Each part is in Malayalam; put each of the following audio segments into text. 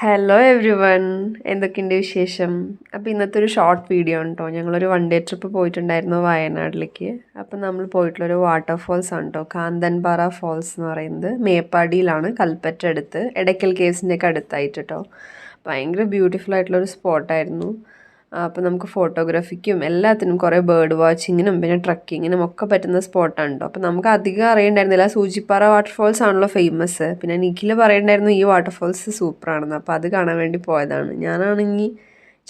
ഹലോ എവ്രി വൺ, എന്തൊക്കെയുണ്ട് വിശേഷം? അപ്പോൾ ഇന്നത്തെ ഒരു ഷോർട്ട് വീഡിയോ ആണ് കേട്ടോ. ഞങ്ങളൊരു വൺ ഡേ ട്രിപ്പ് പോയിട്ടുണ്ടായിരുന്നു വയനാട്ടിലേക്ക്. അപ്പോൾ നമ്മൾ പോയിട്ടുള്ളൊരു വാട്ടർഫോൾസ് ആണ് കേട്ടോ, കാന്തൻപാറ ഫോൾസ് എന്ന് പറയുന്നത്. മേപ്പാടിയിലാണ്, കൽപ്പറ്റ അടുത്ത്, എടയ്ക്കൽ കേവ്സിൻ്റെ ഒക്കെ അടുത്തായിട്ട് കേട്ടോ. ഭയങ്കര ബ്യൂട്ടിഫുൾ ആയിട്ടുള്ളൊരു സ്പോട്ടായിരുന്നു. അപ്പോൾ നമുക്ക് ഫോട്ടോഗ്രാഫിക്കും എല്ലാത്തിനും കുറേ ബേർഡ് വാച്ചിങ്ങിനും പിന്നെ ട്രക്കിങ്ങിനും ഒക്കെ പറ്റുന്ന സ്പോട്ടാണ് കേട്ടോ. അപ്പോൾ നമുക്ക് അധികം അറിയണ്ടായിരുന്നില്ല. സൂചിപ്പാറ വാട്ടർഫോൾസ് ആണല്ലോ ഫേമസ്. പിന്നെ നിഖിൽ പറയണ്ടായിരുന്നു ഈ വാട്ടർഫോൾസ് സൂപ്പറാണെന്ന്. അപ്പോൾ അത് കാണാൻ വേണ്ടി പോയതാണ്. ഞാനാണെങ്കിൽ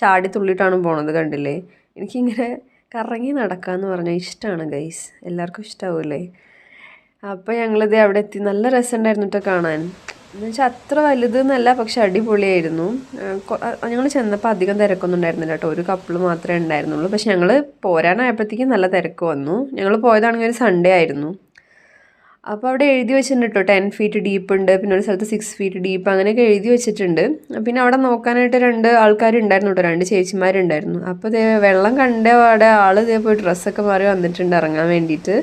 ചാടി തുള്ളിയിട്ടാണ് പോണത്, കണ്ടില്ലേ? എനിക്കിങ്ങനെ കറങ്ങി നടക്കാമെന്ന് പറഞ്ഞാൽ ഇഷ്ടമാണ് ഗൈസ്. എല്ലാവർക്കും ഇഷ്ടമാവില്ലേ? അപ്പോൾ ഞങ്ങളിത് അവിടെ എത്തി. നല്ല രസമുണ്ടായിരുന്നു കേട്ടോ കാണാൻ. എന്നുവെച്ചാൽ അത്ര വലുതെന്നല്ല, പക്ഷെ അടിപൊളിയായിരുന്നു. ഞങ്ങൾ ചെന്നപ്പോൾ അധികം തിരക്കൊന്നും ഉണ്ടായിരുന്നില്ല കേട്ടോ. ഒരു കപ്പിൾ മാത്രമേ ഉണ്ടായിരുന്നുള്ളൂ. പക്ഷെ ഞങ്ങൾ പോരാനായപ്പോഴത്തേക്കും നല്ല തിരക്ക് വന്നു. ഞങ്ങൾ പോയതാണെങ്കിൽ ഒരു സൺഡേ ആയിരുന്നു. അപ്പോൾ അവിടെ എഴുതി വെച്ചിട്ടുണ്ട് കേട്ടോ, 10 ഫീറ്റ് ഡീപ്പ് ഉണ്ട്, പിന്നെ ഒരു സ്ഥലത്ത് 6 ഫീറ്റ് ഡീപ്പ്, അങ്ങനെയൊക്കെ എഴുതി വെച്ചിട്ടുണ്ട്. പിന്നെ അവിടെ നോക്കാനായിട്ട് 2 ആൾക്കാരുണ്ടായിരുന്നു കേട്ടോ, 2 ചേച്ചിമാരുണ്ടായിരുന്നു. അപ്പോൾ ഇതേ വെള്ളം കണ്ട അവിടെ ഇതേ പോയി ഡ്രസ്സൊക്കെ മാറി വന്നിട്ടുണ്ട് ഇറങ്ങാൻ വേണ്ടിയിട്ട്.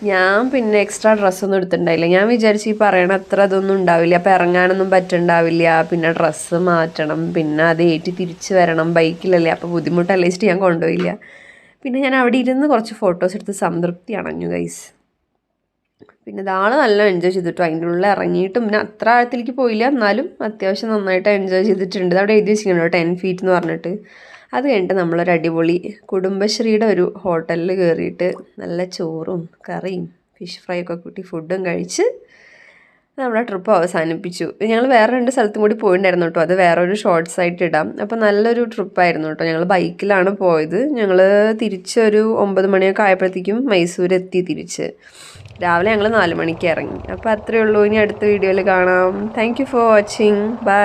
ഞാൻ പിന്നെ എക്സ്ട്രാ ഡ്രസ്സൊന്നും എടുത്തിട്ടുണ്ടായില്ല. ഞാൻ വിചാരിച്ചു ഈ പറയണ അത്ര അതൊന്നും ഉണ്ടാവില്ല, അപ്പോൾ ഇറങ്ങാനൊന്നും പറ്റുന്നുണ്ടാവില്ല. പിന്നെ ഡ്രസ്സ് മാറ്റണം, പിന്നെ അത് ഏറ്റി തിരിച്ച് വരണം, ബൈക്കിലല്ലേ, അപ്പോൾ ബുദ്ധിമുട്ടല്ലേ വെച്ചിട്ട് ഞാൻ കൊണ്ടുപോയില്ല. പിന്നെ ഞാൻ അവിടെ ഇരുന്ന് കുറച്ച് ഫോട്ടോസ് എടുത്ത് സംതൃപ്തി അണഞ്ഞു ഗൈസ്. പിന്നെ ഇതാൾ നല്ല എൻജോയ് ചെയ്തിട്ടു. അതിൻ്റെ ഉള്ളിൽ ഇറങ്ങിയിട്ടും പിന്നെ അത്ര ആഴത്തിലേക്ക് പോയില്ല, എന്നാലും അത്യാവശ്യം നന്നായിട്ട് എൻജോയ് ചെയ്തിട്ടുണ്ട്. അവിടെ എഴുതി വെച്ചിട്ടുണ്ടോ 10 ഫീറ്റ് എന്ന് പറഞ്ഞിട്ട്. അത് കഴിഞ്ഞിട്ട് നമ്മളൊരു അടിപൊളി കുടുംബശ്രീയുടെ ഒരു ഹോട്ടലിൽ കയറിയിട്ട് നല്ല ചോറും കറിയും ഫിഷ് ഫ്രൈ ഒക്കെ കൂട്ടി ഫുഡും കഴിച്ച് നമ്മുടെ ട്രിപ്പ് അവസാനിപ്പിച്ചു. ഞങ്ങൾ വേറെ 2 സ്ഥലത്തും കൂടി പോയിട്ടുണ്ടായിരുന്നു കേട്ടോ. അത് വേറൊരു ഷോർട്സ് ആയിട്ട് ഇടാം. അപ്പോൾ നല്ലൊരു ട്രിപ്പായിരുന്നു കേട്ടോ. ഞങ്ങൾ ബൈക്കിലാണ് പോയത്. ഞങ്ങൾ തിരിച്ചൊരു 9 മണിയൊക്കെ ആയപ്പോഴത്തേക്കും മൈസൂർ എത്തി. തിരിച്ച് രാവിലെ ഞങ്ങൾ 4 മണിക്ക് ഇറങ്ങി. അപ്പോൾ അത്രയേ ഉള്ളൂ. ഇനി അടുത്ത വീഡിയോയിൽ കാണാം. Thank you for watching. By.